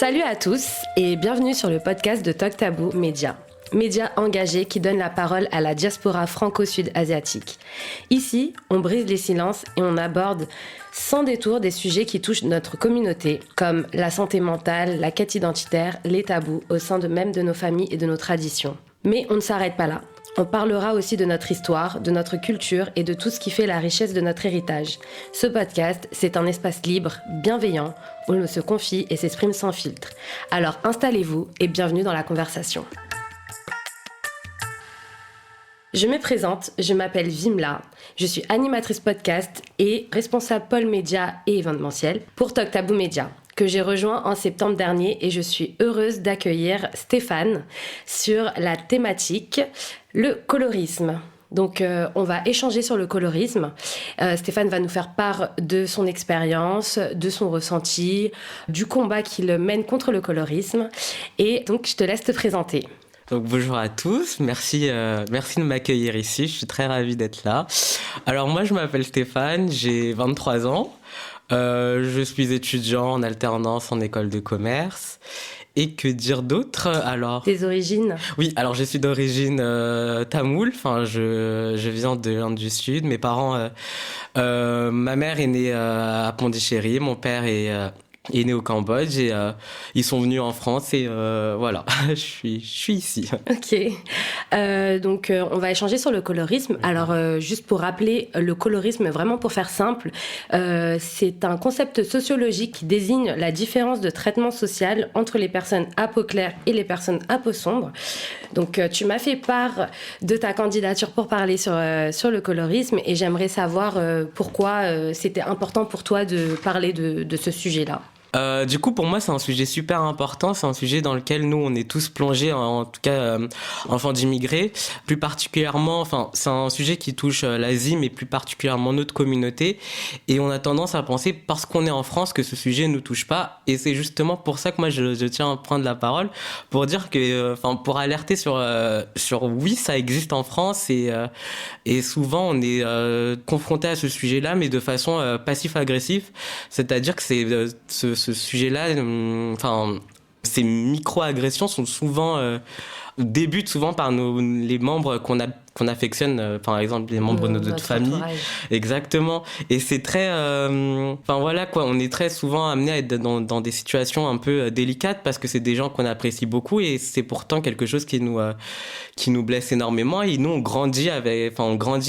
Salut à tous et bienvenue sur le podcast de Talk Tabou Média. Média engagé qui donne la parole à la diaspora franco-sud-asiatique. Ici, on brise les silences et on aborde sans détour des sujets qui touchent notre communauté, comme la santé mentale, la quête identitaire, les tabous au sein même de nos familles et de nos traditions. Mais on ne s'arrête pas là. On parlera aussi de notre histoire, de notre culture et de tout ce qui fait la richesse de notre héritage. Ce podcast, c'est un espace libre, bienveillant, où l'on se confie et s'exprime sans filtre. Alors installez-vous et bienvenue dans la conversation. Je me présente, je m'appelle Vimla, je suis animatrice podcast et responsable pôle média et événementiel pour Talk Tabou Média, que j'ai rejoint en septembre dernier et je suis heureuse d'accueillir Stéphane sur la thématique le colorisme. Donc on va échanger sur le colorisme. Stéphane va nous faire part de son expérience, de son ressenti, du combat qu'il mène contre le colorisme. Et donc je te laisse te présenter. Donc bonjour à tous, merci de m'accueillir ici, je suis très ravi d'être là. Alors moi je m'appelle Stéphane, j'ai 23 ans, je suis étudiant en alternance en école de commerce. Et que dire d'autre alors ? Tes origines ? Oui, alors je suis d'origine tamoule, enfin je viens de l'Inde du Sud, mes parents, ma mère est née à Pondichéry, mon père est né au Cambodge et ils sont venus en France et voilà, je suis ici. Ok, donc on va échanger sur le colorisme. Alors juste pour rappeler, le colorisme, vraiment pour faire simple, c'est un concept sociologique qui désigne la différence de traitement social entre les personnes à peau claire et les personnes à peau sombre. Donc tu m'as fait part de ta candidature pour parler sur le colorisme et j'aimerais savoir pourquoi c'était important pour toi de parler de ce sujet-là. Du coup, pour moi, c'est un sujet super important. C'est un sujet dans lequel nous, on est tous plongés, en tout cas, enfants d'immigrés. Plus particulièrement, enfin, c'est un sujet qui touche l'Asie, mais plus particulièrement notre communauté. Et on a tendance à penser, parce qu'on est en France, que ce sujet ne nous touche pas. Et c'est justement pour ça que moi, je tiens à prendre la parole pour dire que, enfin, pour alerter sur oui, ça existe en France et souvent on est confronté à ce sujet-là, mais de façon passif-agressive. C'est-à-dire que ce sujet-là, enfin, ces micro-agressions sont souvent débutent souvent par les membres qu'on affectionne, par exemple les membres de notre famille. Entourage. Exactement. Et c'est très, enfin voilà quoi, on est très souvent amené à être dans des situations un peu délicates parce que c'est des gens qu'on apprécie beaucoup et c'est pourtant quelque chose qui nous blesse énormément. Et nous on grandit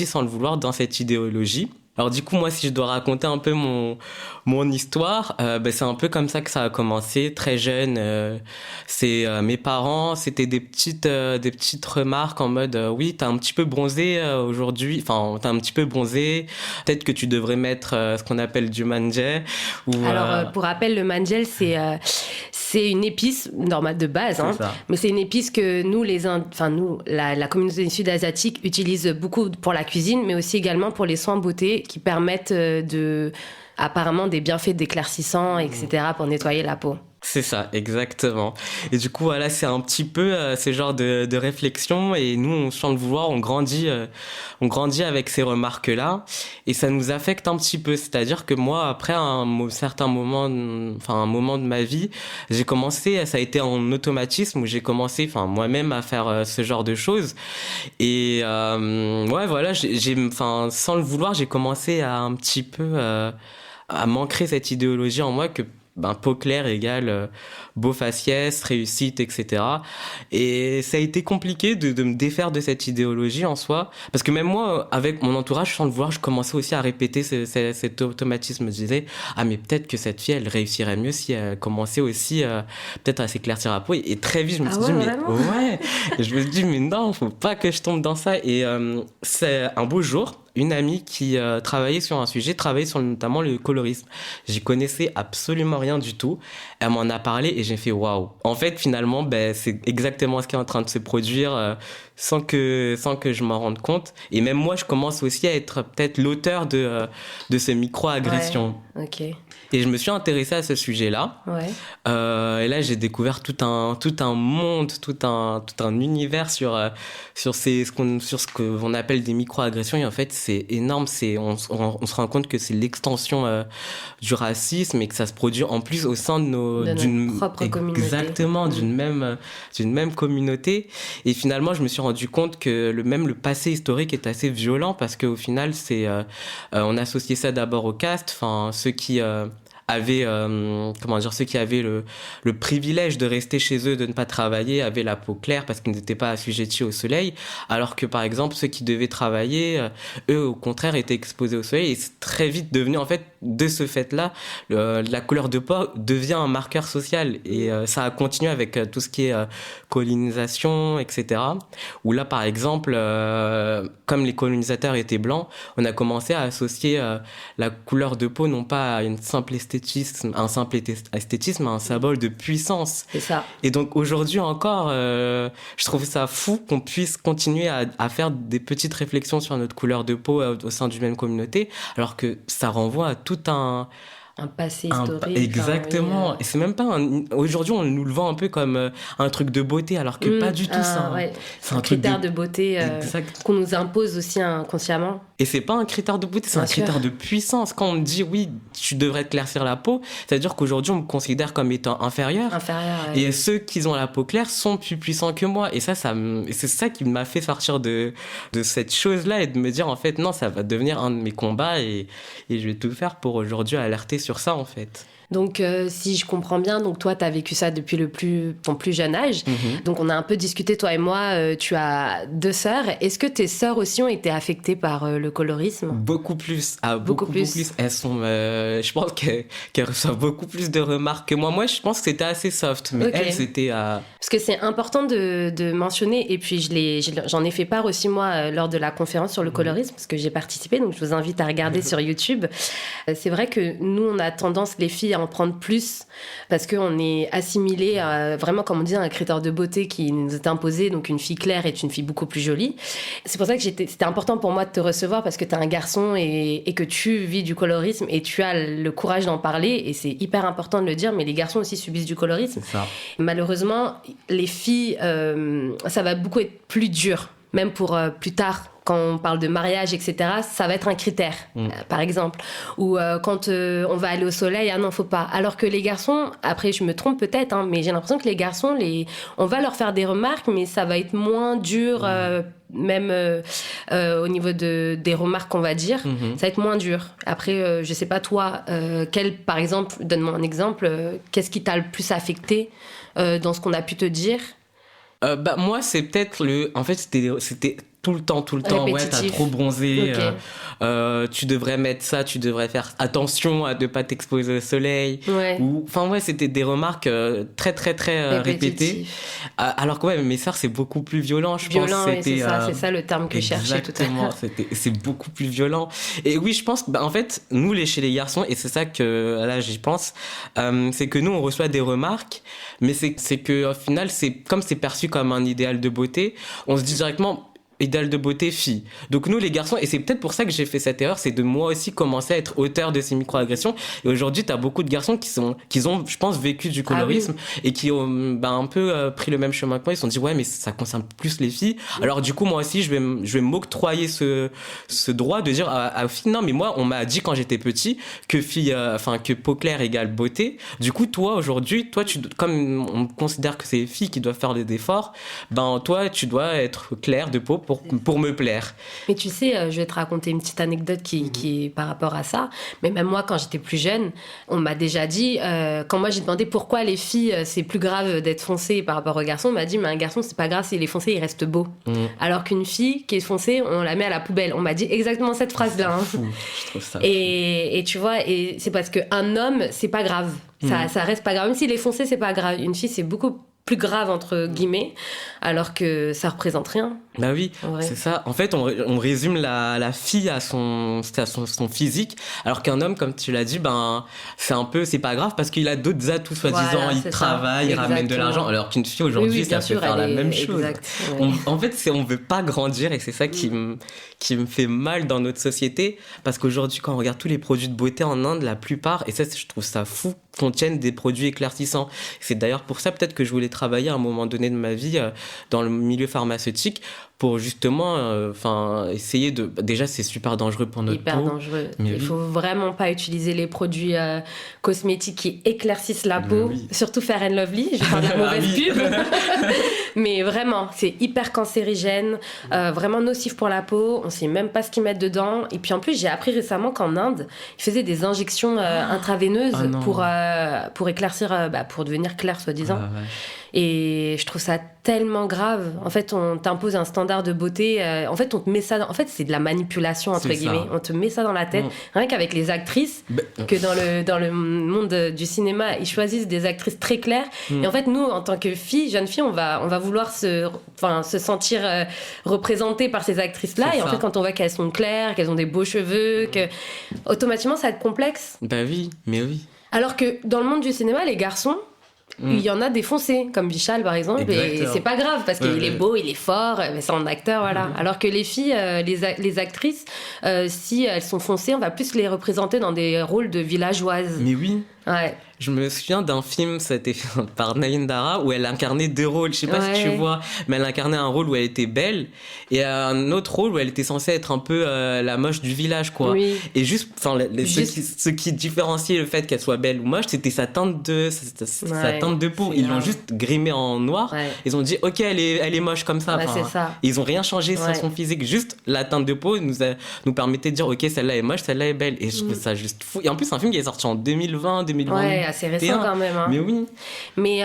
sans le vouloir dans cette idéologie. Alors du coup, moi, si je dois raconter un peu mon histoire, c'est un peu comme ça que ça a commencé, très jeune. C'est mes parents, c'était des petites remarques en mode oui, t'as un petit peu bronzé aujourd'hui, enfin t'as un petit peu bronzé, peut-être que tu devrais mettre ce qu'on appelle du manjel. Alors pour rappel, le manjel c'est une épice normale de base, hein, mais c'est une épice que nous, la communauté sud-asiatique utilise beaucoup pour la cuisine, mais aussi également pour les soins beauté qui permettent apparemment des bienfaits d'éclaircissants, etc. pour nettoyer la peau. C'est ça, exactement. Et du coup, voilà, c'est un petit peu ce genre de réflexion. Et nous, sans le vouloir, on grandit avec ces remarques-là. Et ça nous affecte un petit peu. C'est-à-dire que moi, après un moment de ma vie, j'ai commencé, ça a été en automatisme où j'ai commencé, moi-même à faire ce genre de choses. Et ouais, voilà, sans le vouloir, j'ai commencé à un petit peu à m'ancrer cette idéologie en moi que peau claire égale beau faciès, réussite, etc. Et ça a été compliqué de me défaire de cette idéologie en soi. Parce que même moi, avec mon entourage, sans le vouloir, je commençais aussi à répéter cet automatisme. Je disais, mais peut-être que cette fille, elle réussirait mieux si elle commençait aussi peut-être à s'éclaircir la peau. Et très vite, je me suis dit, et je me suis dit, mais non, faut pas que je tombe dans ça. Et c'est un beau jour, une amie qui travaillait sur un sujet, travaillait sur notamment le colorisme. J'y connaissais absolument rien du tout. Elle m'en a parlé et j'ai fait waouh. En fait, finalement, c'est exactement ce qui est en train de se produire sans que je m'en rende compte. Et même moi, je commence aussi à être peut-être l'auteur de ces micro-agressions. Ouais, ok. Et je me suis intéressée à ce sujet-là. Ouais. Et là, j'ai découvert tout un monde, tout un univers sur ce qu'on appelle des micro-agressions. Et en fait, c'est énorme. On se rend compte que c'est l'extension du racisme et que ça se produit en plus au sein de notre propre communauté. Exactement, d'une même communauté. Et finalement, je me suis rendu compte que le passé historique est assez violent parce qu'au final, on associait ça d'abord au caste, enfin, ceux qui avaient le privilège de rester chez eux, de ne pas travailler, avaient la peau claire parce qu'ils n'étaient pas assujettis au soleil, alors que par exemple ceux qui devaient travailler, eux au contraire étaient exposés au soleil, et c'est très vite devenu, en fait, de ce fait-là, la couleur de peau devient un marqueur social, et ça a continué avec tout ce qui est colonisation, etc. Où là par exemple, comme les colonisateurs étaient blancs, on a commencé à associer la couleur de peau non pas à un simple esthétisme, à un symbole de puissance. C'est ça. Et donc aujourd'hui encore, je trouve ça fou qu'on puisse continuer à faire des petites réflexions sur notre couleur de peau au sein d'une même communauté, alors que ça renvoie à tout un passé historique. Exactement. Et c'est même pas aujourd'hui, on nous le vend un peu comme un truc de beauté, alors que pas du tout ça. Ouais. C'est un critère de beauté qu'on nous impose aussi inconsciemment. Et c'est pas un critère de beauté, c'est un critère de puissance. Quand on me dit oui, tu devrais éclaircir la peau, c'est-à-dire qu'aujourd'hui, on me considère comme étant inférieur. Ouais. Et ceux qui ont la peau claire sont plus puissants que moi. Et c'est ça qui m'a fait sortir de cette chose-là et de me dire, en fait, non, ça va devenir un de mes combats, et je vais tout faire pour aujourd'hui alerter sur ça, en fait. Donc, si je comprends bien, donc toi, tu as vécu ça depuis ton plus jeune âge. Mm-hmm. Donc, on a un peu discuté, toi et moi. Tu as 2 sœurs. Est-ce que tes sœurs aussi ont été affectées par le colorisme ? Beaucoup plus. Beaucoup plus. Elles sont... je pense qu'elles reçoivent beaucoup plus de remarques que moi. Moi, je pense que c'était assez soft. Mais elles, c'était... Parce que c'est important de mentionner. Et puis, j'en ai fait part aussi, moi, lors de la conférence sur le colorisme, parce que j'ai participé. Donc, je vous invite à regarder sur YouTube. C'est vrai que nous, on a tendance, les filles, à en prendre plus parce qu'on est assimilé à, vraiment, comme on dit, un critère de beauté qui nous est imposé. Donc une fille claire est une fille beaucoup plus jolie. C'est pour ça que c'était important pour moi de te recevoir, parce que tu es un garçon et que tu vis du colorisme et tu as le courage d'en parler, et c'est hyper important de le dire. Mais les garçons aussi subissent du colorisme. C'est ça. Malheureusement, les filles, ça va beaucoup être plus dur, même pour plus tard. Quand on parle de mariage, etc., ça va être un critère, par exemple. Ou quand on va aller au soleil, non, faut pas. Alors que les garçons, après, je me trompe peut-être, mais j'ai l'impression que les garçons, on va leur faire des remarques, mais ça va être moins dur, même au niveau des remarques qu'on va dire. Ça va être moins dur. Après, je sais pas, toi, par exemple, donne-moi un exemple, qu'est-ce qui t'a le plus affecté dans ce qu'on a pu te dire ? Moi, c'est peut-être en fait, c'était tout le temps, ouais, t'as trop bronzé, tu devrais mettre ça, tu devrais faire attention à ne pas t'exposer au soleil. Ouais. Enfin, ouais, c'était des remarques très, très, très répétées. Alors que, ouais, mes sœurs, c'est beaucoup plus violent, je pense. C'est ça le terme que je cherchais tout à l'heure. C'est beaucoup plus violent. Et oui, je pense que, en fait, nous, chez les garçons, et c'est ça que, là, j'y pense, c'est que nous, on reçoit des remarques, mais c'est que, au final, comme c'est perçu comme un idéal de beauté, on se dit directement, idéal de beauté fille. Donc nous les garçons, et c'est peut-être pour ça que j'ai fait cette erreur, c'est de moi aussi commencer à être auteur de ces micro-agressions. Et aujourd'hui t'as beaucoup de garçons qui ont, je pense, vécu du colorisme, et qui ont un peu pris le même chemin que moi. Ils se sont dit ouais, mais ça concerne plus les filles. Alors du coup moi aussi je vais m'octroyer ce droit de dire à filles, non mais moi on m'a dit quand j'étais petit que que peau claire égale beauté. Du coup toi aujourd'hui, comme on considère que c'est les filles qui doivent faire des efforts, toi tu dois être claire de peau pour me plaire. Mais tu sais, je vais te raconter une petite anecdote qui est par rapport à ça. Mais même moi, quand j'étais plus jeune, on m'a déjà dit, quand moi j'ai demandé pourquoi les filles, c'est plus grave d'être foncée par rapport aux garçons, on m'a dit, mais un garçon, c'est pas grave, s'il est foncé, il reste beau. Alors qu'une fille qui est foncée, on la met à la poubelle. On m'a dit exactement cette phrase-là. Je trouve ça. Et tu vois, et c'est parce qu'un homme, c'est pas grave. Ça reste pas grave. Même s'il est foncé, c'est pas grave. Une fille, c'est beaucoup plus grave entre guillemets, alors que ça représente rien. Bah oui, c'est ça. En fait, on résume la fille à son physique, alors qu'un homme, comme tu l'as dit, c'est pas grave parce qu'il a d'autres atouts, soi-disant, il travaille, il ramène de l'argent, alors qu'une fille aujourd'hui, ça peut faire la même chose. En fait, on veut pas grandir, et c'est ça qui me fait mal dans notre société, parce qu'aujourd'hui, quand on regarde tous les produits de beauté en Inde, la plupart, et ça, je trouve ça fou, contiennent des produits éclaircissants. C'est d'ailleurs pour ça peut-être que je voulais travailler à un moment donné de ma vie dans le milieu pharmaceutique, pour justement essayer de... Déjà, c'est super dangereux pour notre Hyper peau. dangereux. Mais Il faut vraiment pas utiliser les produits cosmétiques qui éclaircissent la peau, surtout Fair & Lovely, je vais faire de la mauvaise pub. Mais vraiment, c'est hyper cancérigène, vraiment nocif pour la peau, on sait même pas ce qu'ils mettent dedans. Et puis en plus, j'ai appris récemment qu'en Inde, ils faisaient des injections intraveineuses pour éclaircir, pour devenir clair, soi-disant. Ouais. Et je trouve ça tellement grave. En fait, on t'impose un standard de beauté. En fait, on te met ça... En fait, c'est de la manipulation, entre guillemets. On te met ça dans la tête. Rien qu'avec les actrices, que dans le monde du cinéma, ils choisissent des actrices très claires. Et en fait, nous, en tant que jeunes filles, on va vouloir se sentir représentées par ces actrices-là. Et en fait, quand on voit qu'elles sont claires, qu'elles ont des beaux cheveux, que automatiquement, ça va être complexe. Bah oui, mais oui. Alors que dans le monde du cinéma, les garçons, il y en a des foncés, comme Vishal par exemple, et c'est pas grave parce qu'il est beau, il est fort, mais c'est un acteur, voilà. Alors que les filles, les actrices, si elles sont foncées, on va plus les représenter dans des rôles de villageoises. Mais oui. Ouais. Je me souviens d'un film, ça a été fait par Nayandara, où elle incarnait 2 rôles. Je sais pas si tu vois, mais elle incarnait un rôle où elle était belle et un autre rôle où elle était censée être un peu la moche du village, quoi. Oui. Et juste, ce qui différenciait le fait qu'elle soit belle ou moche, c'était sa teinte de peau. Ils l'ont juste grimée en noir. Ouais. Ils ont dit, ok, elle est moche comme ça. C'est ça. Ils ont rien changé sur son physique. Juste la teinte de peau nous permettait de dire, ok, celle-là est moche, celle-là est belle. Et je trouve ça juste fou. Et en plus, c'est un film qui est sorti en 2020, 2021. Ouais, assez récent quand même. Hein. Mais oui. Mais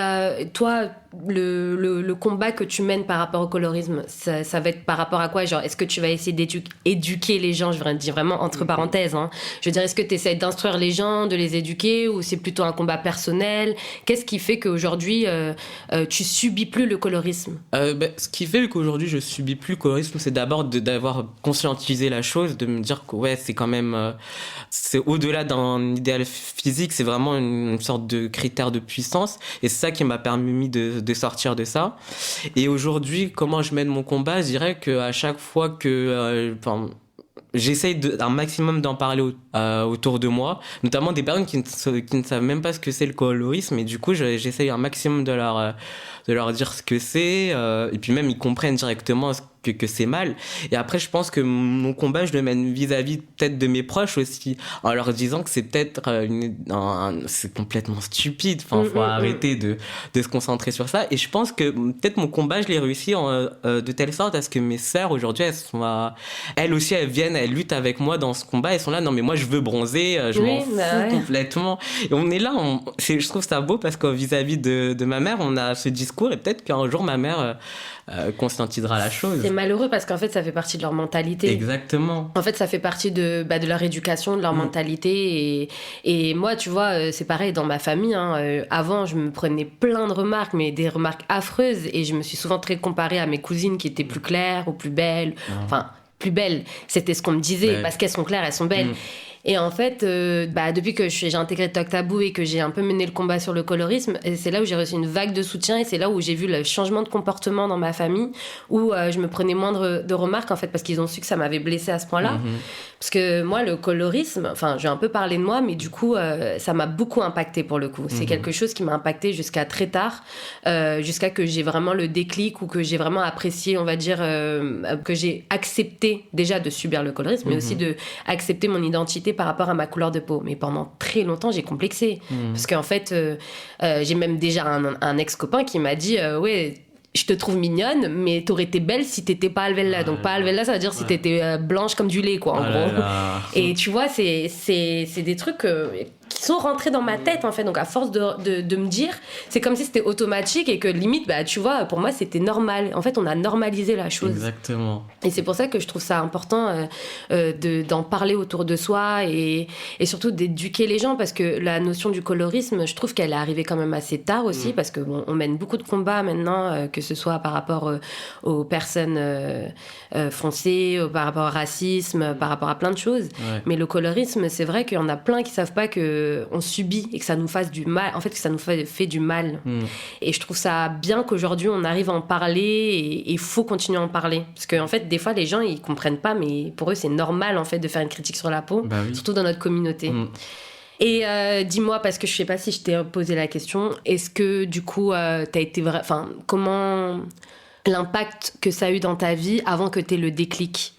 toi, le combat que tu mènes par rapport au colorisme, ça va être par rapport à quoi? Genre, est-ce que tu vas essayer d'éduquer les gens? Je vais dire vraiment entre parenthèses. Hein. Je veux dire, est-ce que tu essaies d'instruire les gens, de les éduquer, ou c'est plutôt un combat personnel? Qu'est-ce qui fait qu'aujourd'hui, tu subis plus le colorisme? Ce qui fait qu'aujourd'hui, je subis plus le colorisme, c'est d'abord d'avoir conscientisé la chose, de me dire que c'est quand même... c'est au-delà d'un idéal physique, c'est vraiment une sorte de critère de puissance. Et c'est ça qui m'a permis de sortir de ça. Et aujourd'hui, comment je mène mon combat? Je dirais qu'à chaque fois que... j'essaye un maximum d'en parler autour de moi, notamment des personnes qui ne savent même pas ce que c'est le colorisme, et du coup j'essaye un maximum de leur dire ce que c'est, et puis même ils comprennent directement que c'est mal. Et après, je pense que mon combat, je le mène vis-à-vis peut-être de mes proches aussi, en leur disant que c'est peut-être c'est complètement stupide. Enfin, faut arrêter de se concentrer sur ça. Et je pense que peut-être mon combat, je l'ai réussi de telle sorte à ce que mes sœurs aujourd'hui, elles aussi, elles luttent avec moi dans ce combat. Elles sont là, non mais moi je veux bronzer, je m'en fous complètement. Et on est là, je trouve ça beau parce que vis-à-vis de ma mère, on a ce discours, et peut-être qu'un jour ma mère conscientisera la chose. C'est malheureux parce qu'en fait ça fait partie de leur mentalité. Exactement. En fait ça fait partie de leur éducation, de leur mentalité, et moi tu vois c'est pareil dans ma famille, hein. Avant je me prenais plein de remarques, mais des remarques affreuses, et je me suis souvent très comparée à mes cousines qui étaient plus claires ou plus belles, enfin plus belles, c'était ce qu'on me disait, parce qu'elles sont claires, elles sont belles. Et en fait, depuis que j'ai intégré Talk Taboo et que j'ai un peu mené le combat sur le colorisme, c'est là où j'ai reçu une vague de soutien, et c'est là où j'ai vu le changement de comportement dans ma famille, où je me prenais moins de remarques, en fait, parce qu'ils ont su que ça m'avait blessée à ce point-là. Parce que moi, le colorisme, enfin, j'ai un peu parlé de moi, mais du coup, ça m'a beaucoup impacté pour le coup. C'est quelque chose qui m'a impacté jusqu'à très tard, jusqu'à que j'ai vraiment le déclic, ou que j'ai vraiment apprécié, on va dire, que j'ai accepté déjà de subir le colorisme, mais aussi de accepter mon identité par rapport à ma couleur de peau. Mais pendant très longtemps, j'ai complexé. Parce qu'en fait, j'ai même déjà un ex-copain qui m'a dit ouais, je te trouve mignonne, mais t'aurais été belle si t'étais pas alvella. Donc pas alvella, ça veut dire si t'étais blanche comme du lait, quoi, en gros. Et tu vois, c'est des trucs qui sont rentrés dans ma tête, en fait. Donc à force de me dire, c'est comme si c'était automatique, et que limite, tu vois, pour moi c'était normal. En fait, on a normalisé la chose. Exactement. Et c'est pour ça que je trouve ça important d'en parler autour de soi, et surtout d'éduquer les gens, parce que la notion du colorisme, je trouve qu'elle est arrivée quand même assez tard aussi, parce que on mène beaucoup de combats maintenant, que ce soit par rapport aux personnes foncées, par rapport au racisme, par rapport à plein de choses. Mais le colorisme, c'est vrai qu'il y en a plein qui savent pas qu'on subit, et que ça nous fasse du mal, en fait, que ça nous fait du mal. Et je trouve ça bien qu'aujourd'hui on arrive à en parler, et il faut continuer à en parler, parce qu'en fait des fois les gens ils comprennent pas, mais pour eux c'est normal en fait de faire une critique sur la peau, surtout dans notre communauté. Et dis-moi, parce que je sais pas si je t'ai posé la question, est-ce que du coup t'as été comment l'impact que ça a eu dans ta vie avant que t'aies le déclic?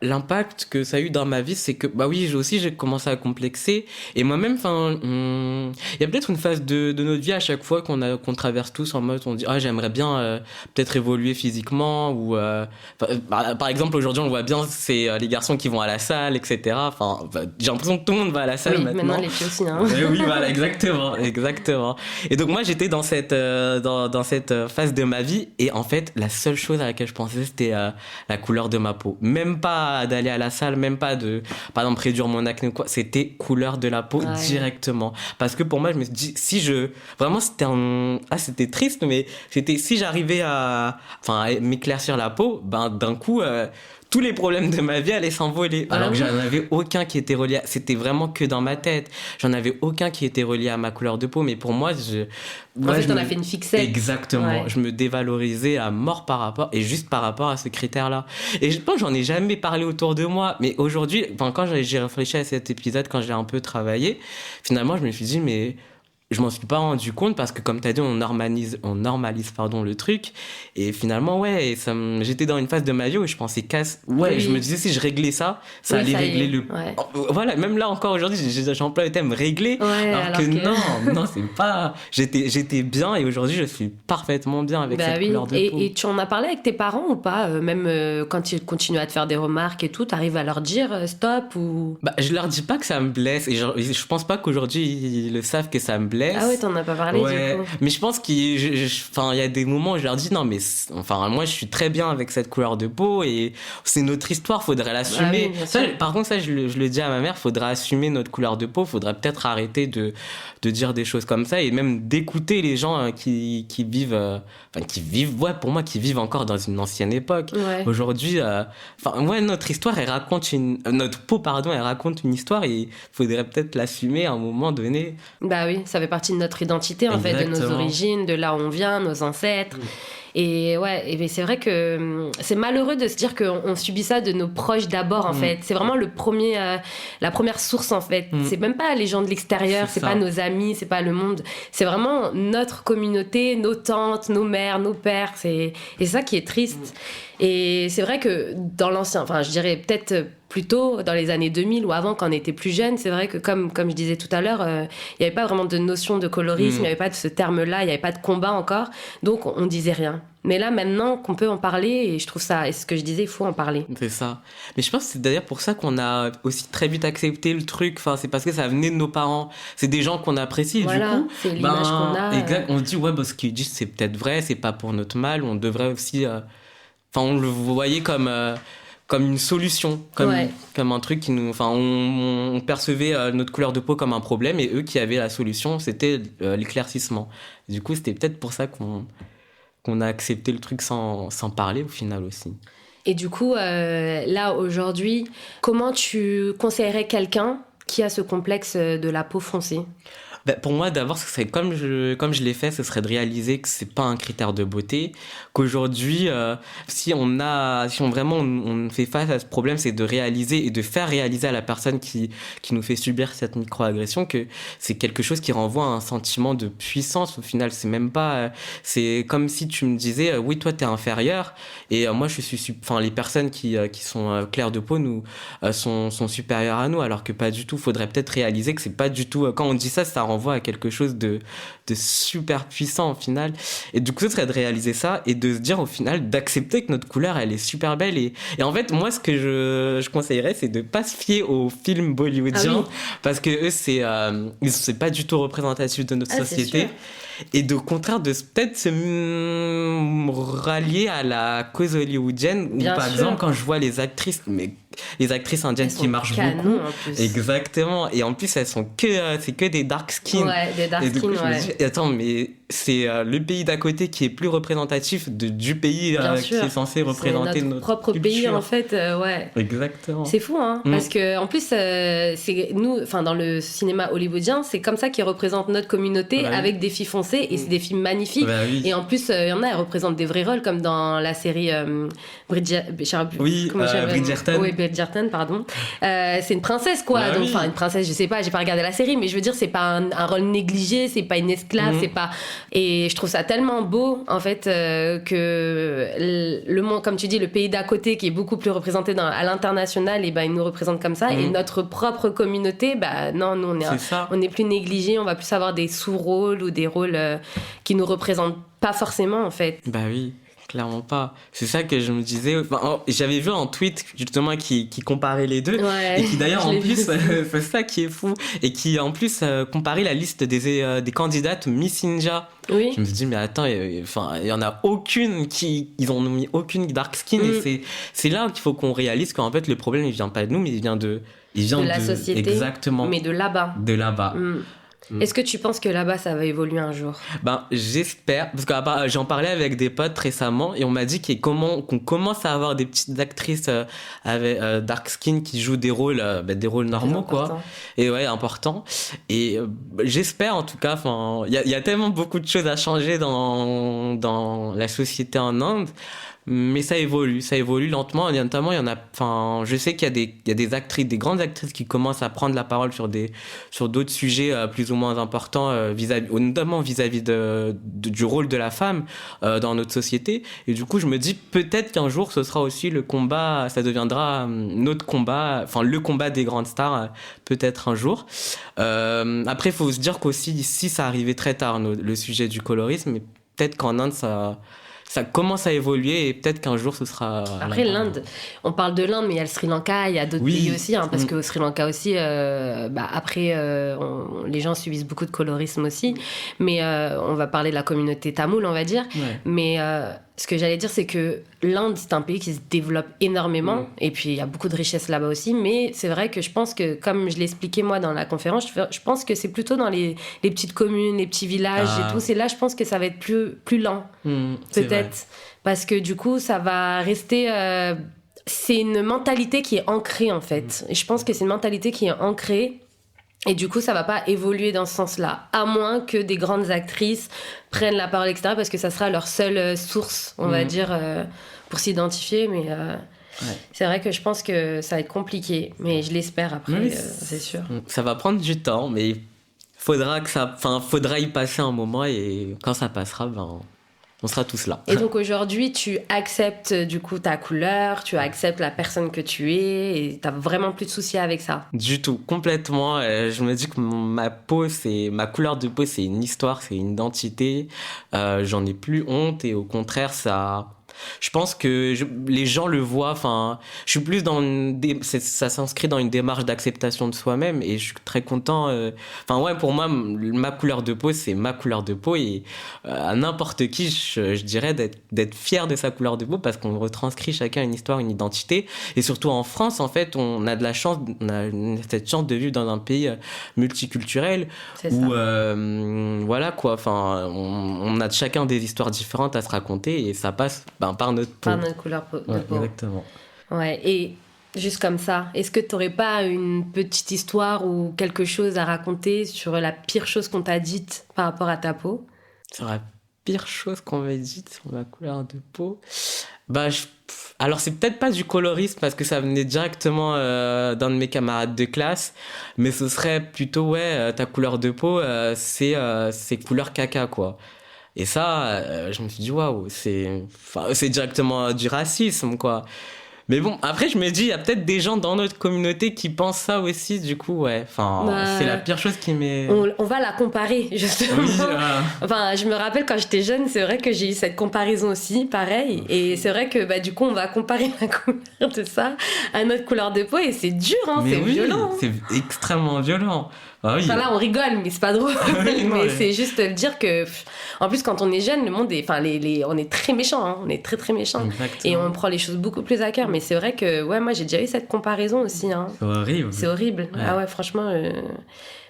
L'impact que ça a eu dans ma vie, c'est que, bah oui, j'ai commencé à complexer. Et moi-même, il y a peut-être une phase de notre vie à chaque fois qu'on traverse tous en mode, on dit, j'aimerais bien peut-être évoluer physiquement ou, par exemple, aujourd'hui, on le voit bien, c'est les garçons qui vont à la salle, etc. J'ai l'impression que tout le monde va à la salle maintenant. Les filles aussi, hein. Oui, voilà, exactement. Et donc, moi, j'étais dans cette phase de ma vie. Et en fait, la seule chose à laquelle je pensais, c'était la couleur de ma peau. Même pas d'aller à la salle, même pas de, par exemple, réduire mon acné ou quoi, c'était couleur de la peau directement. Parce que pour moi, je me suis dit, vraiment, c'était triste, mais si j'arrivais à m'éclaircir la peau, d'un coup, tous les problèmes de ma vie allaient s'envoler. Alors que j'en avais aucun qui était relié c'était vraiment que dans ma tête. J'en avais aucun qui était relié à ma couleur de peau, mais pour moi, t'en as fait une fixette. Exactement. Ouais. Je me dévalorisais à mort par rapport à ce critère-là. Et je pense que j'en ai jamais parlé autour de moi. Mais aujourd'hui, quand j'ai réfléchi à cet épisode, quand j'ai un peu travaillé, finalement, je me suis dit, mais je m'en suis pas rendu compte parce que, comme tu as dit, on normalise le truc. Et finalement, j'étais dans une phase de ma vie où je pensais je me disais, si je réglais ça allait régler le. Ouais. Voilà, même là encore aujourd'hui, j'emploie le terme régler. Alors que non, c'est pas. J'étais bien et aujourd'hui, je suis parfaitement bien avec cette couleur de peau. Et tu en as parlé avec tes parents ou pas? Même quand ils continuent à te faire des remarques et tout, t'arrives à leur dire stop ou. Je leur dis pas que ça me blesse et je pense pas qu'aujourd'hui ils le savent que ça me blesse. Ah ouais, t'en as pas parlé du coup. Mais je pense qu'il y a des moments où je leur dis non mais moi je suis très bien avec cette couleur de peau et c'est notre histoire, faudrait l'assumer. Par contre je le dis à ma mère, faudrait assumer notre couleur de peau, faudrait peut-être arrêter de dire des choses comme ça et même d'écouter les gens qui vivent pour moi qui vivent encore dans une ancienne époque. Aujourd'hui notre histoire elle raconte notre peau elle raconte une histoire et il faudrait peut-être l'assumer à un moment donné. Bah oui, ça fait partie de notre identité en fait, de nos origines, de là où on vient, nos ancêtres. Et c'est vrai que c'est malheureux de se dire qu'on subit ça de nos proches d'abord en fait. C'est vraiment la première source en fait. C'est même pas les gens de l'extérieur, c'est pas nos amis, c'est pas le monde. C'est vraiment notre communauté, nos tantes, nos mères, nos pères. Et c'est ça qui est triste. Et c'est vrai que dans l'ancien, je dirais peut-être plutôt dans les années 2000 ou avant quand on était plus jeune, c'est vrai que comme je disais tout à l'heure, il n'y avait pas vraiment de notion de colorisme, il n'y avait pas de ce terme-là, il n'y avait pas de combat encore, donc on disait rien. Mais là maintenant qu'on peut en parler, et je trouve ça, et ce que je disais, il faut en parler. C'est ça. Mais je pense que c'est d'ailleurs pour ça qu'on a aussi très vite accepté le truc, c'est parce que ça venait de nos parents, c'est des gens qu'on apprécie, voilà, du coup. C'est l'image qu'on a. Exact, on se dit ce qu'ils disent c'est peut-être vrai, c'est pas pour notre mal, on devrait aussi... on le voyait comme une solution, comme un truc qui nous... on percevait notre couleur de peau comme un problème et eux qui avaient la solution, c'était l'éclaircissement. Du coup, c'était peut-être pour ça qu'on a accepté le truc sans parler au final aussi. Et du coup, là, aujourd'hui, comment tu conseillerais quelqu'un qui a ce complexe de la peau foncée ? Pour moi, d'abord, ce serait comme je l'ai fait, ce serait de réaliser que c'est pas un critère de beauté, qu'aujourd'hui, si on fait face à ce problème, c'est de réaliser et de faire réaliser à la personne qui nous fait subir cette microagression que c'est quelque chose qui renvoie à un sentiment de puissance. Au final, c'est même pas, c'est comme si tu me disais, oui, toi, t'es inférieur, et moi, les personnes qui sont claires de peau, sont supérieures à nous, alors que pas du tout. Faudrait peut-être réaliser que c'est pas du tout, quand on dit ça renvoie à quelque chose de super puissant au final. Et du coup, ce serait de réaliser ça et de se dire au final, d'accepter que notre couleur, elle est super belle. Et en fait, moi, ce que je conseillerais, c'est de pas se fier aux films bollywoodiens parce que eux, c'est pas du tout représentatif de notre société. Et au contraire, de peut-être se rallier à la cause hollywoodienne où, par exemple, quand je vois les actrices indiennes qui marchent beaucoup. Exactement. Et en plus, c'est que des dark skin. Ouais, des dark skin, je me dis, attends, mais c'est le pays d'à côté qui est plus représentatif du pays qui est censé représenter notre propre culture. pays, en fait, ouais. Exactement. C'est fou, hein. Parce que, en plus, c'est nous, dans le cinéma hollywoodien, c'est comme ça qu'ils représentent notre communauté avec des filles foncées et c'est des films magnifiques. Et en plus, il y en a, elles représentent des vrais rôles comme dans la série Bridgerton. Oui, Bridgerton, pardon. C'est une princesse, quoi. Une princesse, je sais pas, j'ai pas regardé la série, mais je veux dire, c'est pas un rôle négligé, c'est pas une esclave, c'est pas Et je trouve ça tellement beau, en fait, que le monde, comme tu dis, le pays d'à côté, qui est beaucoup plus représenté à l'international, et ben, il nous représente comme ça. Et notre propre communauté, non, nous, on est plus négligés, on va plus avoir des sous-rôles ou des rôles qui nous représentent pas forcément, en fait. Bah oui. Clairement pas. C'est ça que je me disais. Enfin, j'avais vu un tweet justement qui comparait les deux et qui d'ailleurs en plus c'est ça qui est fou et qui en plus comparait la liste des candidates Miss Ninja. Oui. Je me suis dit mais attends, enfin il y en a aucune ils ont mis aucune dark skin et c'est là qu'il faut qu'on réalise qu'en fait le problème il vient pas de nous mais il vient de la société. Exactement. Mais de là-bas. De là-bas. Est-ce que tu penses que là-bas ça va évoluer un jour? J'espère, parce que j'en parlais avec des potes récemment et on m'a dit qu'on commence à avoir des petites actrices avec dark skin qui jouent des rôles normaux quoi. Et ouais, important. Et j'espère en tout cas. Enfin, il y a tellement beaucoup de choses à changer dans la société en Inde. Mais ça évolue lentement. Et notamment, il y en a. Enfin, je sais qu'il y a des actrices, des grandes actrices qui commencent à prendre la parole sur d'autres sujets plus ou moins importants, notamment vis-à-vis du rôle de la femme dans notre société. Et du coup, je me dis peut-être qu'un jour, ce sera aussi le combat. Ça deviendra notre combat. Enfin, le combat des grandes stars, peut-être un jour. Après, il faut se dire qu'aussi ici, ça arrivait très tard le sujet du colorisme. Mais peut-être qu'en Inde, ça commence à évoluer et peut-être qu'un jour ce sera... Après l'Inde, on parle de l'Inde mais il y a le Sri Lanka, il y a d'autres pays aussi parce qu'au Sri Lanka aussi après les gens subissent beaucoup de colorisme aussi mais on va parler de la communauté tamoule on va dire mais ce que j'allais dire c'est que l'Inde c'est un pays qui se développe énormément et puis il y a beaucoup de richesses là-bas aussi mais c'est vrai que je pense que comme je l'ai expliqué moi dans la conférence je pense que c'est plutôt dans les petites communes, les petits villages et tout, c'est là je pense que ça va être plus lent peut-être parce que du coup ça va rester c'est une mentalité qui est ancrée en fait et je pense que c'est une mentalité qui est ancrée et du coup ça va pas évoluer dans ce sens-là à moins que des grandes actrices prennent la parole etc parce que ça sera leur seule source on va dire pour s'identifier mais c'est vrai que je pense que ça va être compliqué mais je l'espère après c'est sûr ça va prendre du temps mais faudra y passer un moment et quand ça passera on sera tous là. Et donc aujourd'hui, tu acceptes du coup ta couleur, tu acceptes la personne que tu es et t'as vraiment plus de soucis avec ça? Du tout, complètement. Je me dis que ma couleur de peau, c'est une histoire, c'est une identité. J'en ai plus honte et au contraire, je pense que les gens le voient. Enfin, je suis plus ça s'inscrit dans une démarche d'acceptation de soi-même et je suis très content. Pour moi, ma couleur de peau, c'est ma couleur de peau et à n'importe qui, je dirais d'être fier de sa couleur de peau parce qu'on retranscrit chacun une histoire, une identité. Et surtout en France, en fait, on a de la chance, on a cette chance de vivre dans un pays multiculturel où, voilà quoi. Enfin, on a chacun des histoires différentes à se raconter et ça passe. Par notre peau. Par notre couleur de peau. Exactement. Ouais, et juste comme ça, est-ce que tu n'aurais pas une petite histoire ou quelque chose à raconter sur la pire chose qu'on t'a dite par rapport à ta peau? Sur la pire chose qu'on m'a dite sur ma couleur de peau? Alors, c'est peut-être pas du colorisme parce que ça venait directement d'un de mes camarades de classe, mais ce serait plutôt, ta couleur de peau, c'est couleur caca, quoi. Et ça, je me suis dit, waouh, c'est directement du racisme, quoi. Mais bon, après, je me dis, il y a peut-être des gens dans notre communauté qui pensent ça aussi, du coup, c'est la pire chose qui m'est... On va la comparer, justement. Oui, je me rappelle quand j'étais jeune, c'est vrai que j'ai eu cette comparaison aussi, pareil. Et c'est vrai que, du coup, on va comparer la couleur de ça à notre couleur de peau et c'est dur, violent. C'est extrêmement violent. Ah oui. Enfin là on rigole mais c'est pas drôle mais c'est juste dire que en plus quand on est jeune le monde est on est très méchant on est très très méchant et on prend les choses beaucoup plus à cœur mais c'est vrai que moi j'ai déjà eu cette comparaison aussi c'est horrible franchement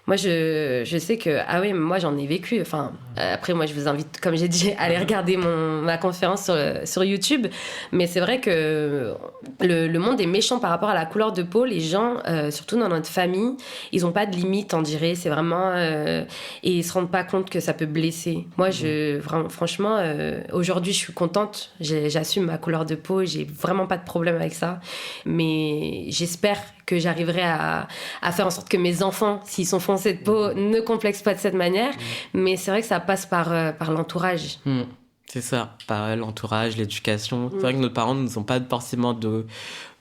moi je sais que moi j'en ai vécu après moi je vous invite comme j'ai dit à aller regarder ma conférence sur YouTube mais c'est vrai que le monde est méchant par rapport à la couleur de peau les gens surtout dans notre famille ils ont pas de limite on dirait c'est vraiment et ils se rendent pas compte que ça peut blesser moi franchement aujourd'hui je suis contente j'assume ma couleur de peau j'ai vraiment pas de problème avec ça mais j'espère que j'arriverai à faire en sorte que mes enfants, s'ils sont foncés de peau, ne complexent pas de cette manière. Mais c'est vrai que ça passe par l'entourage. C'est ça, par l'entourage, l'éducation. C'est vrai que nos parents ne sont pas forcément de...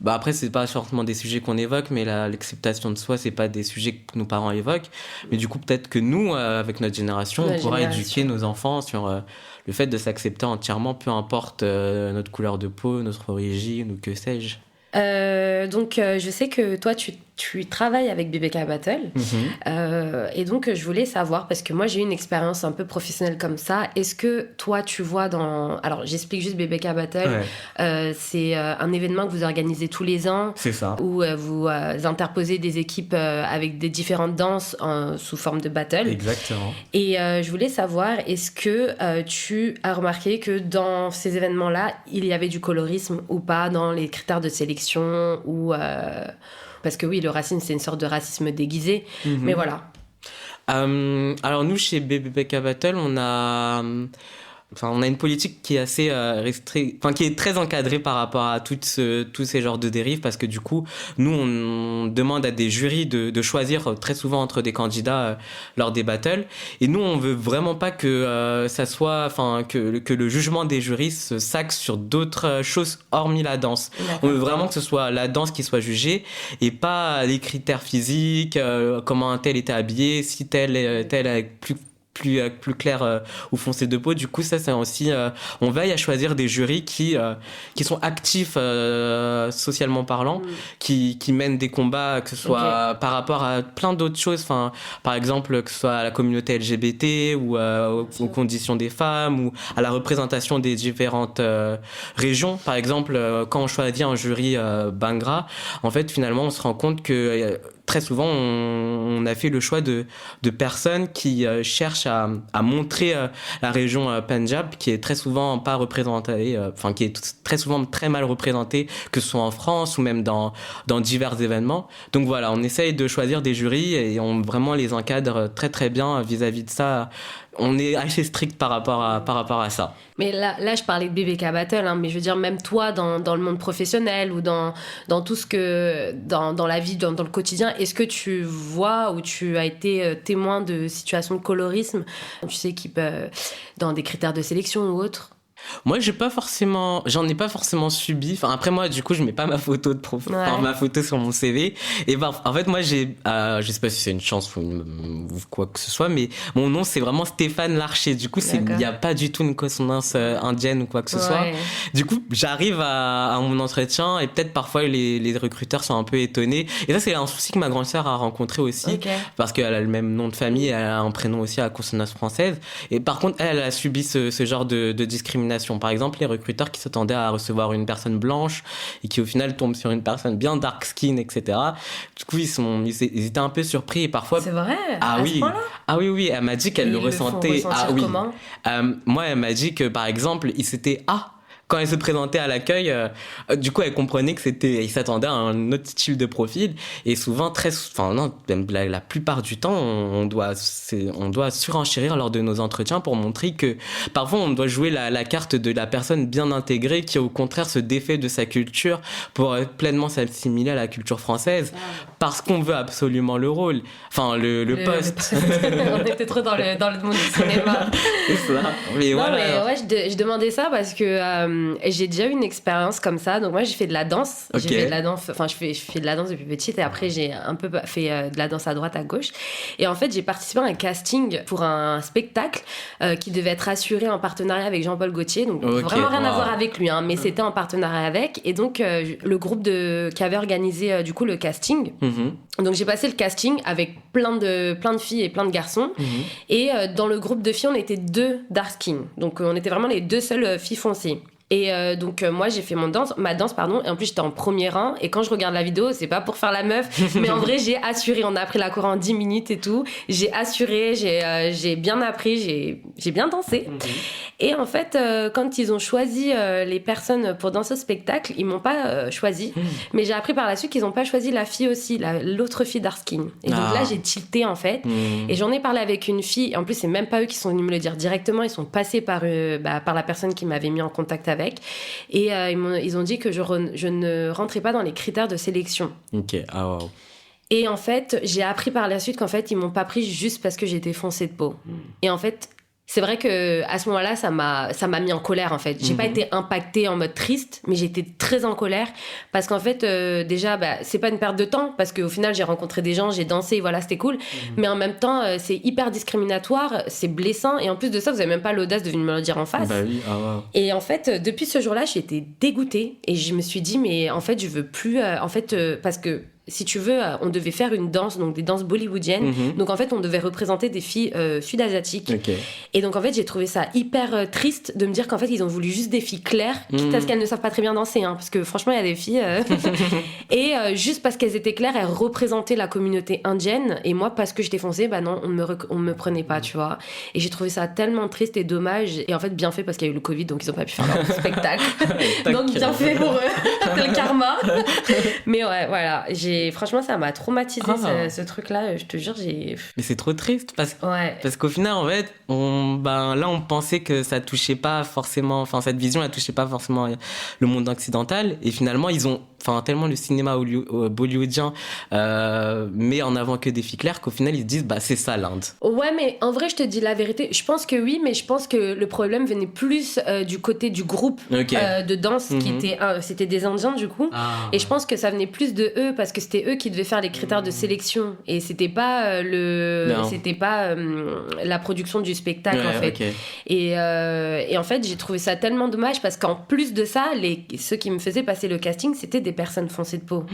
Bah après, c'est pas forcément des sujets qu'on évoque, mais l'acceptation de soi, c'est pas des sujets que nos parents évoquent. Mais du coup, peut-être que nous, avec notre génération, on pourra éduquer nos enfants sur le fait de s'accepter entièrement, peu importe notre couleur de peau, notre origine ou que sais-je. Donc, je sais que toi, tu travailles avec BBK Battle. Et donc, je voulais savoir, parce que moi, j'ai eu une expérience un peu professionnelle comme ça. Est-ce que toi, tu vois dans... Alors, j'explique juste BBK Battle. C'est un événement que vous organisez tous les ans. C'est ça. Où vous interposez des équipes avec des différentes danses sous forme de battle. Exactement. Et je voulais savoir, est-ce que tu as remarqué que dans ces événements-là, il y avait du colorisme ou pas dans les critères de sélection ou parce que oui, le racisme, c'est une sorte de racisme déguisé. Mais voilà. Alors nous, chez BBK Battle, on a une politique qui est assez qui est très encadrée par rapport à tous ces genres de dérives, parce que du coup, nous, on demande à des jurys de choisir très souvent entre des candidats lors des battles. Et nous, on veut vraiment pas que ça soit, que le jugement des jurys s'axe sur d'autres choses hormis la danse. D'accord. On veut vraiment que ce soit la danse qui soit jugée et pas les critères physiques, comment un tel était habillé, si tel est plus clair ou foncé de peau. Du coup, ça, c'est aussi... on veille à choisir des jurys qui sont actifs socialement parlant, qui mènent des combats, que ce soit par rapport à plein d'autres choses. Par exemple, que ce soit à la communauté LGBT ou aux conditions des femmes ou à la représentation des différentes régions. Par exemple, quand on choisit un jury Bangra, en fait, finalement, on se rend compte que... très souvent, on a fait le choix de personnes qui cherchent à montrer la région Pendjab, qui est très souvent pas représentée, qui est très souvent très mal représentée, que ce soit en France ou même dans divers événements. Donc voilà, on essaye de choisir des jurys et on vraiment les encadre très très bien vis-à-vis de ça. On est assez strict par rapport à ça. Mais là, je parlais de BBK Battle, mais je veux dire, même toi, dans le monde professionnel ou dans tout ce que... Dans la vie, dans le quotidien, est-ce que tu vois ou tu as été témoin de situations de colorisme, tu sais, dans des critères de sélection ou autres? Moi, j'en ai pas forcément subi. Après moi, du coup, je mets pas ma photo ma photo sur mon CV. Et en fait, moi, je sais pas si c'est une chance ou quoi que ce soit, mais mon nom, c'est vraiment Stéphane Larcher. Du coup, il y a pas du tout une consonance indienne ou quoi que ce soit. Du coup, j'arrive à mon entretien et peut-être parfois les recruteurs sont un peu étonnés. Et ça, c'est un souci que ma grande sœur a rencontré aussi, parce qu'elle a le même nom de famille, elle a un prénom aussi à consonance française. Et par contre, elle a subi ce genre de discrimination. Par exemple, les recruteurs qui s'attendaient à recevoir une personne blanche et qui au final tombent sur une personne bien dark skin, etc. Du coup, ils étaient un peu surpris et parfois... C'est vrai? Ah oui. Ah oui, elle m'a dit qu'elle le ressentait. Comment? Moi, elle m'a dit que par exemple, quand elle se présentait à l'accueil, du coup, elle comprenait il s'attendait à un autre style de profil. Et souvent, la plupart du temps, on doit surenchérir lors de nos entretiens pour montrer que parfois, on doit jouer la carte de la personne bien intégrée qui, au contraire, se défait de sa culture pour pleinement s'assimiler à la culture française parce qu'on veut absolument le rôle. Le poste. On était trop dans le monde du cinéma. C'est ça. Mais je demandais ça parce que j'ai déjà eu une expérience comme ça. Donc moi, j'ai fait de la danse. J'ai fait de la danse. Je fais de la danse depuis petite et après j'ai un peu fait de la danse à droite, à gauche. Et en fait, j'ai participé à un casting pour un spectacle qui devait être assuré en partenariat avec Jean-Paul Gaultier. Donc vraiment rien à voir avec lui, mais c'était en partenariat avec. Et donc le groupe qui avait organisé du coup le casting. Donc j'ai passé le casting avec plein de filles et plein de garçons. Et dans le groupe de filles, on était 2 dark skin. Donc on était vraiment les 2 seules filles foncées. Et donc moi j'ai fait ma danse et en plus j'étais en premier rang et quand je regarde la vidéo c'est pas pour faire la meuf mais en vrai j'ai assuré, on a appris la choré en 10 minutes et tout, j'ai assuré, j'ai bien appris, j'ai bien dansé. Et en fait quand ils ont choisi les personnes pour danser au spectacle, ils m'ont pas choisi, mais j'ai appris par la suite qu'ils ont pas choisi la fille aussi, l'autre fille d'Arskin. Et donc là j'ai tilté en fait et j'en ai parlé avec une fille, et en plus c'est même pas eux qui sont venus me le dire directement, ils sont passés par la personne qui m'avait mis en contact avec. avec. Et ils ont dit que je ne rentrais pas dans les critères de sélection. Ok, ah wow. Et en fait, j'ai appris par la suite qu'en fait, ils m'ont pas pris juste parce que j'étais foncée de peau. Et en fait, c'est vrai que à ce moment-là, ça m'a mis en colère en fait. J'ai pas été impactée en mode triste, mais j'étais très en colère parce qu'en fait, déjà, c'est pas une perte de temps parce qu'au final, j'ai rencontré des gens, j'ai dansé, voilà, c'était cool. Mais en même temps, c'est hyper discriminatoire, c'est blessant et en plus de ça, vous avez même pas l'audace de venir me le dire en face. Bah oui, ah wow. Et en fait, depuis ce jour-là, j'étais dégoûtée et je me suis dit, mais en fait, je veux plus, parce que si tu veux, on devait faire une danse, donc des danses bollywoodiennes. Donc en fait, on devait représenter des filles sud-asiatiques. Okay. Et donc en fait, j'ai trouvé ça hyper triste de me dire qu'en fait, ils ont voulu juste des filles claires, quitte à ce qu'elles ne savent pas très bien danser, hein, parce que franchement, il y a des filles. Et juste parce qu'elles étaient claires, elles représentaient la communauté indienne. Et moi, parce que j'étais foncée, non, on me prenait pas, tu vois. Et j'ai trouvé ça tellement triste et dommage. Et en fait, bien fait parce qu'il y a eu le Covid, donc ils ont pas pu faire leur spectacle. Donc bien fait pour eux, c'est le karma. Mais ouais, voilà. Franchement, ça m'a traumatisé ce truc-là. Je te jure, Mais c'est trop triste parce qu'au final, en fait, là, on pensait que ça touchait pas forcément. Enfin, cette vision, elle touchait pas forcément le monde occidental. Et finalement, ils ont tellement le cinéma bollywoodien met en avant que des filles claires qu'au final, ils se disent, c'est ça l'Inde. Ouais, mais en vrai, je te dis la vérité. Je pense que oui, mais je pense que le problème venait plus du côté du groupe de danse c'était des Indiens, du coup. Et je pense que ça venait plus de eux parce que c'était eux qui devaient faire les critères de sélection et c'était pas la production du spectacle en fait. Okay. Et en fait, j'ai trouvé ça tellement dommage parce qu'en plus de ça, ceux qui me faisaient passer le casting, c'était des personnes foncées de peau.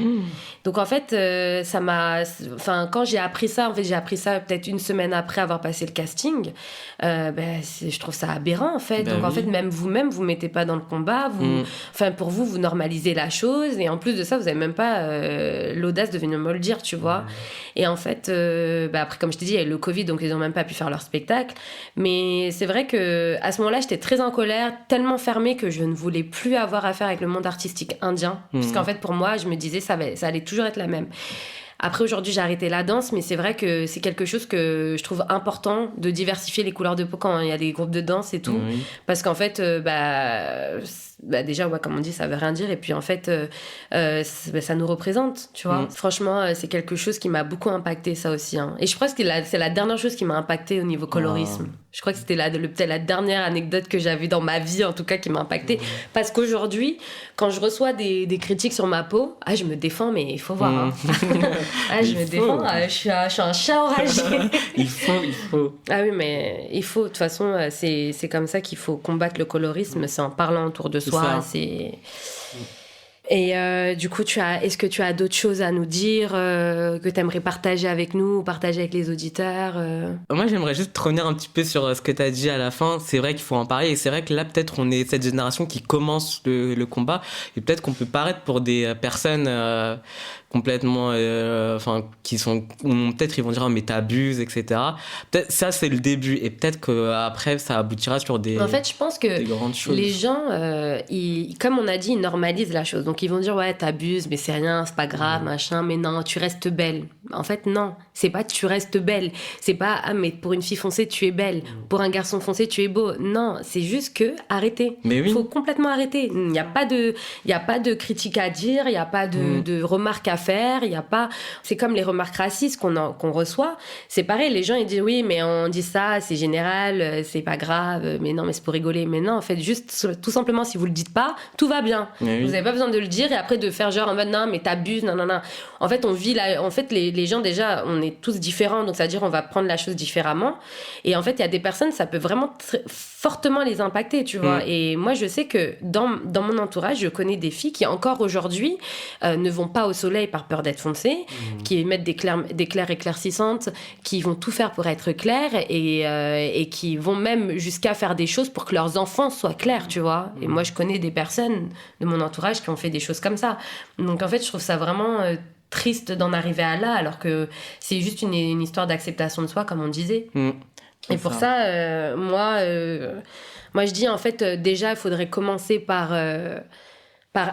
Donc en fait, quand j'ai appris ça, peut-être une semaine après avoir passé le casting. Je trouve ça aberrant en fait. Donc en fait, même vous-même, vous mettez pas dans le combat. Pour vous normalisez la chose et en plus de ça, vous avez même pas l'audace de venir me le dire, tu vois. Et en fait, après, comme je t'ai dit, il y a eu le Covid, donc ils n'ont même pas pu faire leur spectacle. Mais c'est vrai qu'à ce moment-là, j'étais très en colère, tellement fermée que je ne voulais plus avoir affaire avec le monde artistique indien. Parce qu'en fait, pour moi, je me disais, ça allait toujours être la même. Après, aujourd'hui, j'ai arrêté la danse, mais c'est vrai que c'est quelque chose que je trouve important de diversifier les couleurs de peau quand il y a des groupes de danse et tout. Parce qu'en fait, déjà, comme on dit, ça veut rien dire. Et puis, en fait, ça nous représente, tu vois. Franchement, c'est quelque chose qui m'a beaucoup impacté, ça aussi. Hein. Et je crois que c'est la dernière chose qui m'a impacté au niveau colorisme. Je crois que c'était peut-être la dernière anecdote que j'avais dans ma vie, en tout cas, qui m'a impacté. Parce qu'aujourd'hui, quand je reçois des critiques sur ma peau, je me défends, mais il faut voir. Hein. Je me défends, je suis un chat enragé. Il faut. Ah oui, mais il faut. De toute façon, c'est comme ça qu'il faut combattre le colorisme. C'est en parlant autour de soi. Et du coup, est-ce que tu as d'autres choses à nous dire que tu aimerais partager avec nous ou partager avec les auditeurs Moi, j'aimerais juste revenir un petit peu sur ce que tu as dit à la fin. C'est vrai qu'il faut en parler et c'est vrai que là, peut-être, on est cette génération qui commence le combat et peut-être qu'on peut paraître pour des personnes complètement qui sont peut-être ils vont dire mais t'abuses, etc. Peut-être ça c'est le début et peut-être qu'après ça aboutira sur des en fait je pense que les gens comme on a dit, ils normalisent la chose, donc ils vont dire ouais t'abuses mais c'est rien, c'est pas grave, machin, mais non tu restes belle. En fait non, c'est pas tu restes belle, c'est pas mais pour une fille foncée tu es belle, pour un garçon foncé tu es beau. Non, c'est juste que arrêtez. Faut complètement arrêter. Il y a pas de critique à dire, il y a pas de remarques à faire, il y a pas, c'est comme les remarques racistes qu'on reçoit, c'est pareil, les gens ils disent oui mais on dit ça, c'est général, c'est pas grave, mais non mais c'est pour rigoler, mais non en fait juste tout simplement si vous le dites pas, tout va bien. Vous avez pas besoin de le dire et après de faire genre en mode non mais t'abuses, non. En fait on vit en fait les gens déjà on est tous différents, donc ça veut dire on va prendre la chose différemment et en fait il y a des personnes ça peut vraiment fortement les impacter, tu vois. Et moi je sais que dans mon entourage je connais des filles qui encore aujourd'hui ne vont pas au soleil par peur d'être foncées, qui mettent des clairs éclaircissantes, qui vont tout faire pour être claires et qui vont même jusqu'à faire des choses pour que leurs enfants soient clairs, tu vois. Et moi je connais des personnes de mon entourage qui ont fait des choses comme ça. Donc en fait je trouve ça vraiment triste d'en arriver à là alors que c'est juste une histoire d'acceptation de soi comme on disait. Et pour ça, moi je dis en fait déjà il faudrait commencer par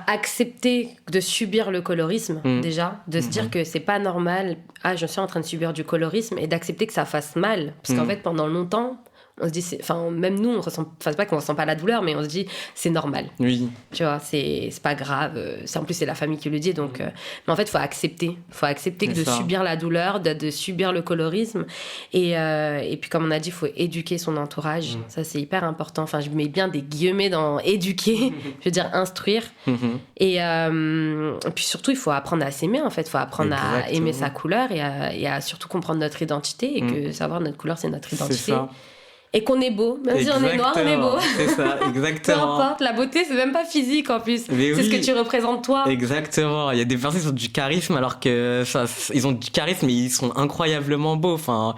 accepter de subir le colorisme, déjà, de se dire que c'est pas normal, je suis en train de subir du colorisme, et d'accepter que ça fasse mal, parce qu'en fait pendant longtemps On se dit, même nous, on ressent, c'est pas qu'on ressent pas la douleur, mais on se dit, c'est normal. Oui. Tu vois, c'est pas grave. En plus, c'est la famille qui le dit, donc. Mais en fait, faut accepter de subir la douleur, de subir le colorisme, et puis comme on a dit, faut éduquer son entourage. Ça, c'est hyper important. Enfin, je mets bien des guillemets dans éduquer, je veux dire instruire. Et puis surtout, il faut apprendre à s'aimer. En fait, il faut apprendre à aimer sa couleur et à surtout comprendre notre identité et que savoir notre couleur, c'est notre identité. C'est ça. Et qu'on est beau, même si on est noir, on est beau. C'est ça, exactement. Peu importe, la beauté, c'est même pas physique en plus. C'est ce que tu représentes toi. Exactement. Il y a des personnes qui ont du charisme alors que ils ont du charisme mais ils sont incroyablement beaux. Enfin,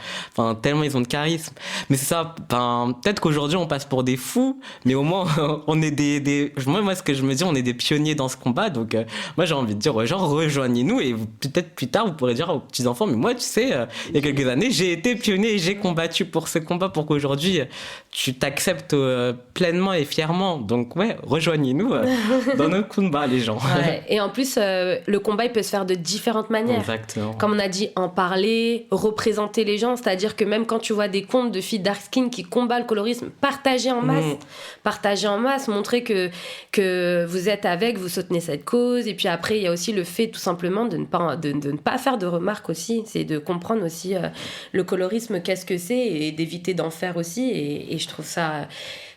tellement ils ont de charisme. Mais c'est ça. Peut-être qu'aujourd'hui on passe pour des fous, mais au moins on est moi ce que je me dis, on est des pionniers dans ce combat. Donc moi j'ai envie de dire aux gens, rejoignez-nous et peut-être plus tard vous pourrez dire aux petits enfants, mais moi tu sais, il y a quelques années j'ai été pionnier et j'ai combattu pour ce combat pour qu'aujourd'hui tu t'acceptes pleinement et fièrement. Donc ouais, rejoignez-nous dans nos combats, les gens. Ouais. Et en plus, le combat, il peut se faire de différentes manières. Exactement. Comme on a dit, en parler, représenter les gens. C'est-à-dire que même quand tu vois des comptes de filles dark skin qui combattent le colorisme, partager en masse. Partager en masse, montrer que vous êtes avec, vous soutenez cette cause. Et puis après, il y a aussi le fait tout simplement de ne pas faire de remarques aussi. C'est de comprendre aussi le colorisme, qu'est-ce que c'est, et d'éviter d'en faire aussi. Et je trouve ça...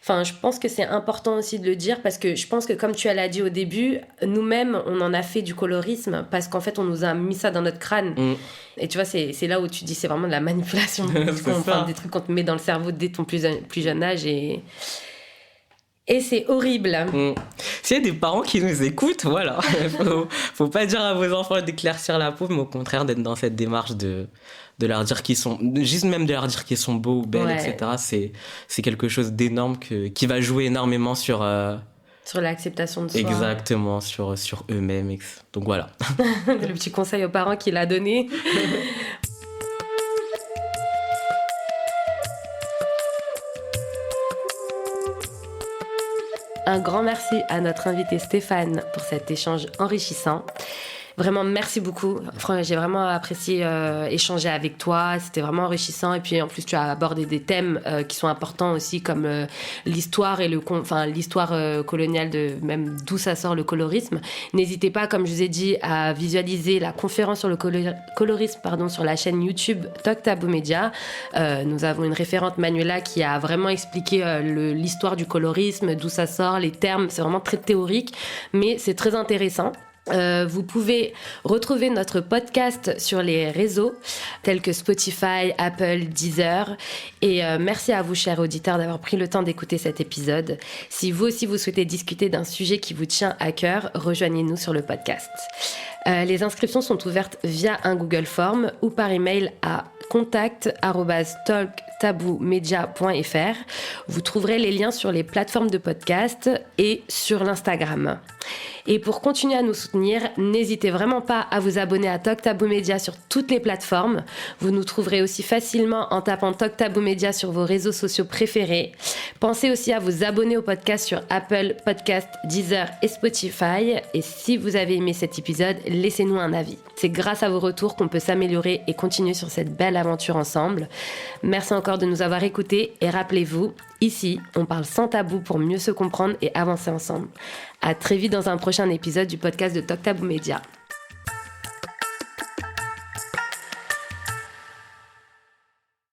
Enfin, je pense que c'est important aussi de le dire parce que je pense que, comme tu l'as dit au début, nous-mêmes, on en a fait du colorisme parce qu'en fait, on nous a mis ça dans notre crâne. Et tu vois, c'est là où tu dis c'est vraiment de la manipulation. Des trucs qu'on te met dans le cerveau dès ton plus jeune âge et c'est horrible. S'il y a des parents qui nous écoutent, voilà. Faut pas dire à vos enfants d'éclaircir la peau, mais au contraire d'être dans cette démarche de leur dire qu'ils sont... Juste même de leur dire qu'ils sont beaux ou belles, etc. C'est quelque chose d'énorme qui va jouer énormément sur... Sur l'acceptation de soi. Exactement, sur eux-mêmes. Donc voilà. Le petit conseil aux parents qu'il a donné. Un grand merci à notre invité Stéphane pour cet échange enrichissant. Vraiment, merci beaucoup. J'ai vraiment apprécié échanger avec toi. C'était vraiment enrichissant. Et puis, en plus, tu as abordé des thèmes qui sont importants aussi, comme l'histoire et l'histoire coloniale de même d'où ça sort le colorisme. N'hésitez pas, comme je vous ai dit, à visualiser la conférence sur le colorisme, sur la chaîne YouTube Talk Taboo Media. Nous avons une référente, Manuela, qui a vraiment expliqué l'histoire du colorisme, d'où ça sort, les termes. C'est vraiment très théorique, mais c'est très intéressant. Vous pouvez retrouver notre podcast sur les réseaux tels que Spotify, Apple, Deezer. Et merci à vous, chers auditeurs, d'avoir pris le temps d'écouter cet épisode. Si vous aussi vous souhaitez discuter d'un sujet qui vous tient à cœur, rejoignez-nous sur le podcast. Les inscriptions sont ouvertes via un Google Form ou par email à contact@talktaboomedia.fr. Vous trouverez les liens sur les plateformes de podcast et sur l'Instagram. Et pour continuer à nous soutenir, n'hésitez vraiment pas à vous abonner à Talk Taboo Media sur toutes les plateformes. Vous nous trouverez aussi facilement en tapant Talk Taboo Media sur vos réseaux sociaux préférés. Pensez aussi à vous abonner au podcast sur Apple Podcast, Deezer et Spotify. Et si vous avez aimé cet épisode, laissez-nous un avis. C'est grâce à vos retours qu'on peut s'améliorer et continuer sur cette belle aventure ensemble. Merci encore de nous avoir écoutés et rappelez-vous, ici, on parle sans tabou pour mieux se comprendre et avancer ensemble. À très vite dans un prochain épisode du podcast de Talk Taboo Media.